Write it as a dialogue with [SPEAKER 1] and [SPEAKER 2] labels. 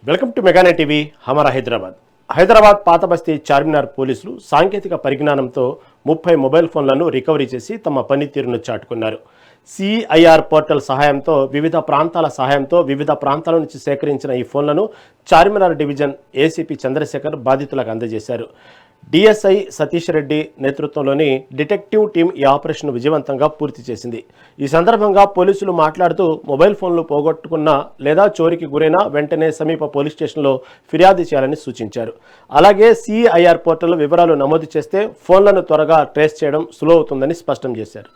[SPEAKER 1] Welcome to మెగానే TV హమారా హైదరాబాద్ పాత బస్తీ చార్మినార్ పోలీసులు సాంకేతిక పరిజ్ఞానంతో 30 మొబైల్ ఫోన్లను రికవరీ చేసి తమ పనితీరును చాటుకున్నారు. సిఐఆర్ పోర్టల్ సహాయంతో వివిధ ప్రాంతాల నుంచి సేకరించిన ఈ ఫోన్లను చార్మినార్ డివిజన్ ఏసీపీ చంద్రశేఖర్ బాధితులకు అందజేశారు. డిఎస్ఐ సతీష్ రెడ్డి నేతృత్వంలోని డిటెక్టివ్ టీం ఈ ఆపరేషన్ విజయవంతంగా పూర్తి చేసింది. ఈ సందర్భంగా పోలీసులు మాట్లాడుతూ మొబైల్ ఫోన్లు పోగొట్టుకున్నా లేదా చోరీకి గురైనా వెంటనే సమీప పోలీస్ స్టేషన్లో ఫిర్యాదు చేయాలని సూచించారు. అలాగే సిఐఆర్ పోర్టల్ వివరాలు నమోదు చేస్తే ఫోన్లను త్వరగా ట్రేస్ చేయడం సులువు అవుతుందని స్పష్టం చేశారు.